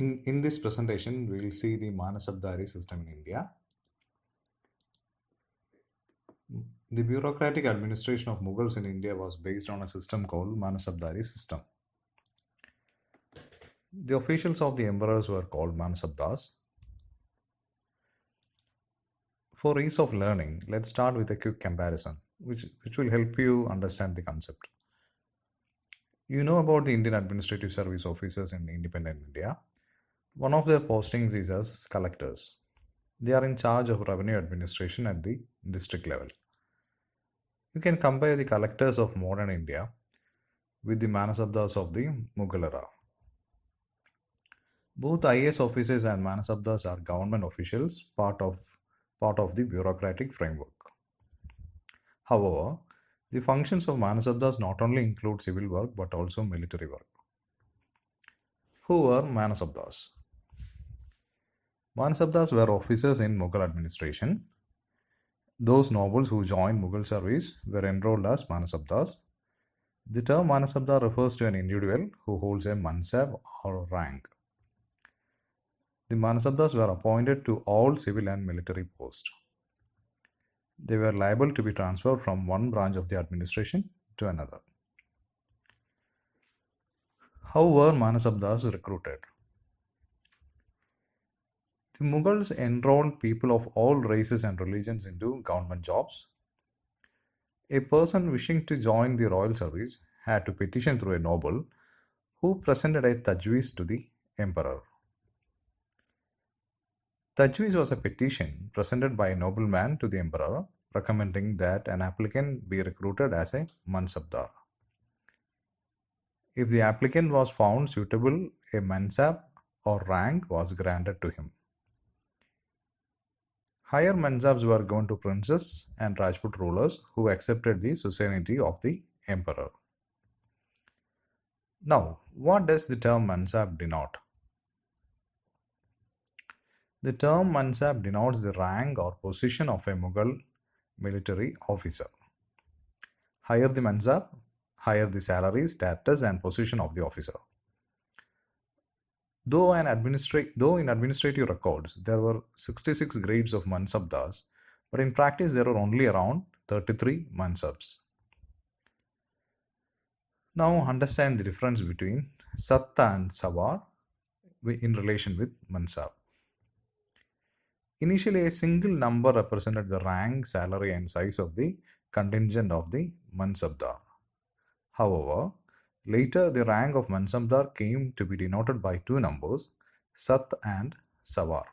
In this presentation, we will see the Manasabdari system in India. The bureaucratic administration of Mughals in India was based on a system called Manasabdari system. The officials of the emperors were called Manasabdas. For ease of learning, let's start with a quick comparison, which will help you understand the concept. You know about the Indian Administrative Service officers in independent India. One of their postings is as collectors. They are in charge of revenue administration at the district level. You can compare the collectors of modern India with the Manasabdas of the Mughal era. Both IAS officers and Manasabdas are government officials, part of the bureaucratic framework. However, the functions of Manasabdas not only include civil work but also military work. Who were Manasabdas? Manasabdas were officers in Mughal administration. Those nobles who joined Mughal service were enrolled as Manasabdas. The term Manasabda refers to an individual who holds a mansab or rank. The Manasabdas were appointed to all civil and military posts. They were liable to be transferred from one branch of the administration to another. How were Manasabdas recruited? The Mughals enrolled people of all races and religions into government jobs. A person wishing to join the royal service had to petition through a noble who presented a tajweez to the emperor. Tajweez was a petition presented by a nobleman to the emperor recommending that an applicant be recruited as a mansabdar. If the applicant was found suitable, a mansab or rank was granted to him. Higher mansabs were given to princes and Rajput rulers who accepted the suzerainty of the emperor. Now, what does the term mansab denote? The term mansab denotes the rank or position of a Mughal military officer. Higher the mansab, higher the salary, status, and position of the officer. Though in administrative records there were 66 grades of mansabdas, but in practice there were only around 33 mansabs. Now understand the difference between satta and sawar in relation with mansab. Initially, a single number represented the rank, salary, and size of the contingent of the mansabdar. However, later the rank of mansabdar came to be denoted by two numbers, sat and sawar.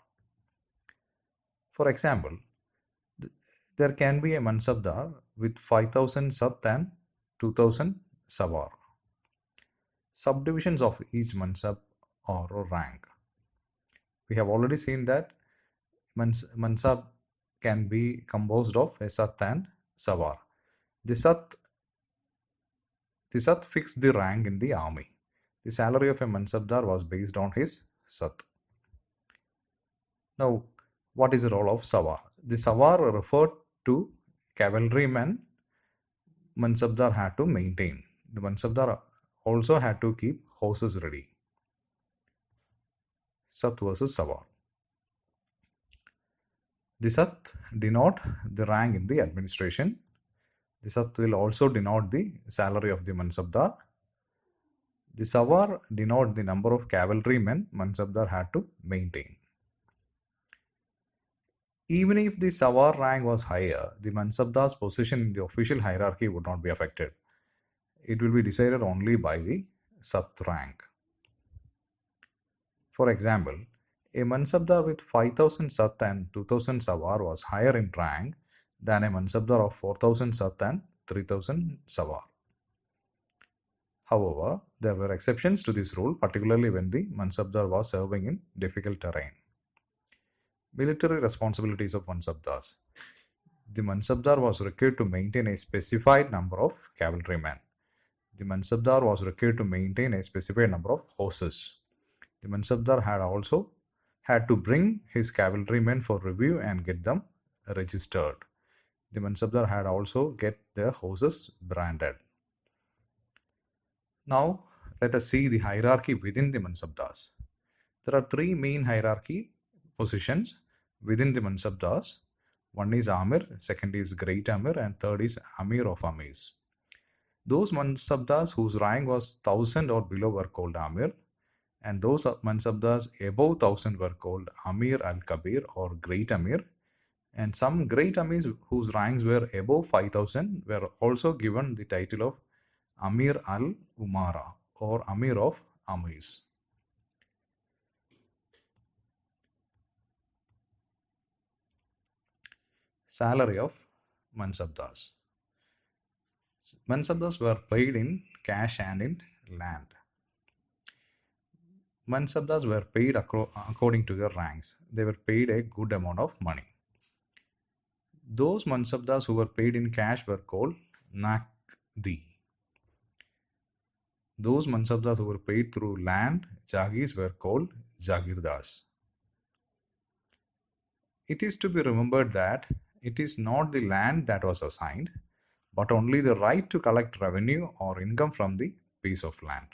For example, there can be a mansabdar with 5,000 sat and 2,000 sawar. Subdivisions of each mansab or rank. We have already seen that mansab can be composed of a sat and sawar. The sat fixed the rank in the army. The salary of a mansabdar was based on his sat. Now, what is the role of sawar? The sawar referred to cavalrymen mansabdar had to maintain. The mansabdar also had to keep horses ready. Sat versus sawar. The sat denote the rank in the administration. The sat will also denote the salary of the mansabdar. The sawar denote the number of cavalrymen mansabdar had to maintain. Even if the sawar rank was higher, the mansabdar's position in the official hierarchy would not be affected. It will be decided only by the sat rank. For example, a mansabdar with 5,000 sat and 2,000 sawar was higher in rank than a mansabdar of 4,000 sat and 3,000 sawar. However, there were exceptions to this rule, particularly when the mansabdar was serving in difficult terrain. Military responsibilities of mansabdars. The mansabdar was required to maintain a specified number of cavalrymen. The mansabdar was required to maintain a specified number of horses. The mansabdar had to bring his cavalrymen for review and get them registered. The mansabdar had also get their horses branded. Now, let us see the hierarchy within the mansabdars. There are three main hierarchy positions within the Mansabdars. One is Amir, second is Great Amir, and third is Amir of Amirs. Those Mansabdars whose rank was 1000 or below were called Amir, and those Mansabdars above 1000 were called Amir al-Kabir or Great Amir, and some Great Amirs whose ranks were above 5000 were also given the title of Amir al-Umara or Amir of Amirs. Salary of Mansabdars. Mansabdars were paid in cash and in land. Mansabdars were paid according to their ranks. They were paid a good amount of money. Those Mansabdars who were paid in cash were called Nakdi. Those Mansabdars who were paid through land, Jagirs, were called Jagirdars. It is to be remembered that it is not the land that was assigned, but only the right to collect revenue or income from the piece of land.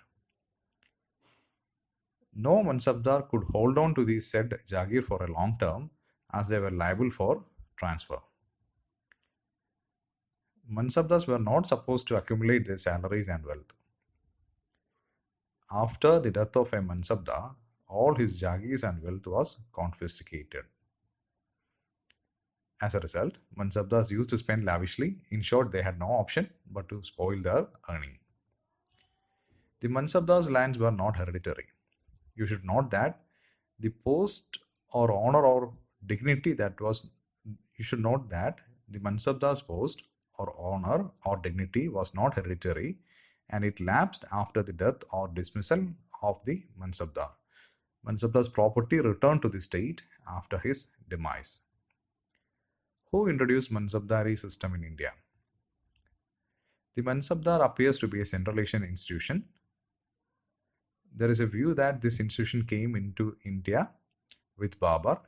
No Mansabdar could hold on to the said Jagir for a long term as they were liable for transfer. Mansabdars were not supposed to accumulate their salaries and wealth. After the death of a Mansabdar, all his Jagirs and wealth was confiscated. As a result, Mansabdars used to spend lavishly. In short, they had no option but to spoil their earning. The Mansabdars' lands were not hereditary. You should note that the post or honor or dignity that was, you should note that the Mansabdar's post or honor or dignity was not hereditary and it lapsed after the death or dismissal of the Mansabdar. Mansabdar's property returned to the state after his demise. Who introduced Mansabdari system in India? The Mansabdar appears to be a Central Asian institution. There is a view that this institution came into India with Babur.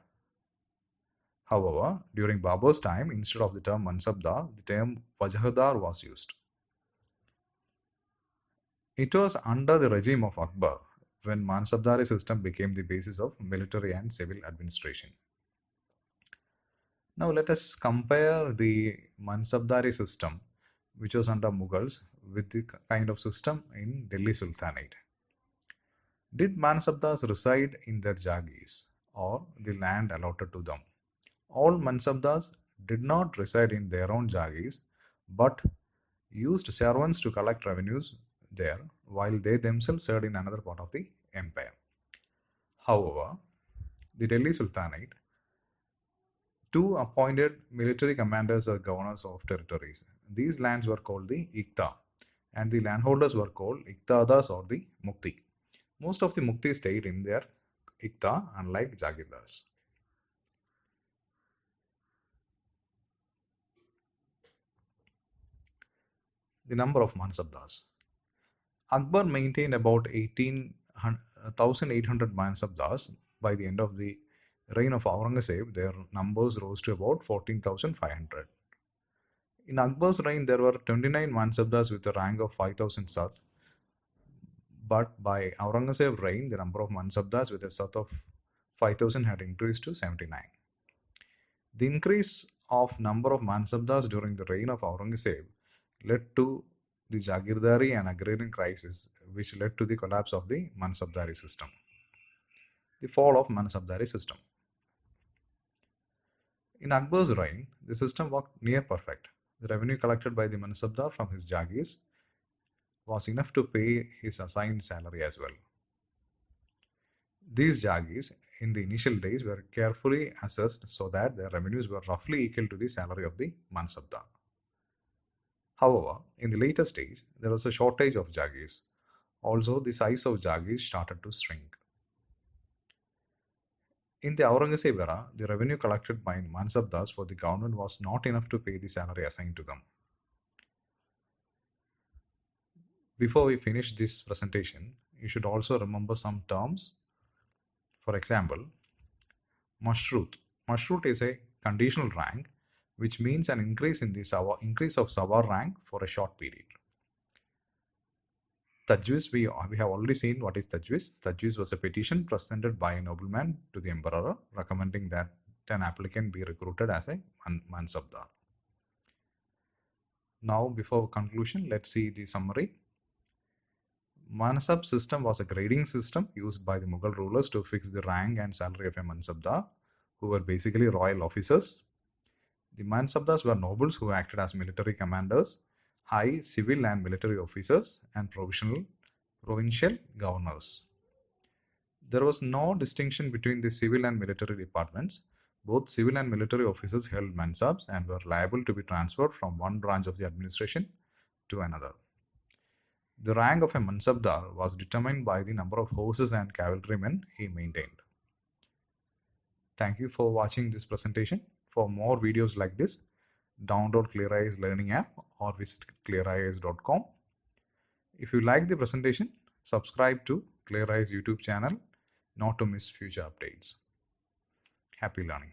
However, during Babur's time, instead of the term Mansabdar, the term Wajahdar was used. It was under the regime of Akbar when Mansabdari system became the basis of military and civil administration. Now let us compare the Mansabdari system which was under Mughals with the kind of system in Delhi Sultanate. Did Mansabdars reside in their Jagis or the land allotted to them? All Mansabdars did not reside in their own Jagis but used servants to collect revenues there while they themselves served in another part of the empire. However, the Delhi Sultanate, two appointed military commanders or governors of territories. These lands were called the Ikta and the landholders were called Iktadas or the Mukti. Most of the Mukti stayed in their Ikta unlike Jagirdars. The number of Mansabdars. Akbar maintained about 1,800 Mansabdars. By the end of the reign of Aurangzeb, their numbers rose to about 14,500. In Akbar's reign, there were 29 Mansabdars with a rank of 5,000 Sat. But by Aurangzeb's reign, the number of Mansabdars with a Sat of 5,000 had increased to 79. The increase of number of Mansabdars during the reign of Aurangzeb led to the Jagirdari and agrarian crisis, which led to the collapse of the Mansabdari system. The fall of Mansabdari system. In Akbar's reign, the system worked near perfect. The revenue collected by the Mansabdar from his Jagis was enough to pay his assigned salary as well. These Jagis in the initial days were carefully assessed so that their revenues were roughly equal to the salary of the Mansabdar. However, in the later stage, there was a shortage of Jagis. Also, the size of Jagis started to shrink. In the Aurangzeb era, the revenue collected by Mansabdars for the government was not enough to pay the salary assigned to them. Before we finish this presentation, you should also remember some terms. For example, Mashrut. Mashrut is a conditional rank which means an increase in the increase of Sawar rank for a short period. Tajviz, we have already seen what is Tajviz. Tajviz was a petition presented by a nobleman to the emperor recommending that an applicant be recruited as a Mansabdar. Now, before conclusion, let's see the summary. Mansab system was a grading system used by the Mughal rulers to fix the rank and salary of a Mansabdar, who were basically royal officers. The Mansabdars were nobles who acted as military commanders, high civil and military officers, and provincial governors. There was no distinction between the civil and military departments. Both civil and military officers held mansabs and were liable to be transferred from one branch of the administration to another. The rank of a mansabdar was determined by the number of horses and cavalrymen he maintained. Thank you for watching this presentation. For more videos like this, download ClearIAS Learning app or visit clearias.com. If you like the presentation, subscribe to ClearIAS YouTube channel not to miss future updates. Happy learning.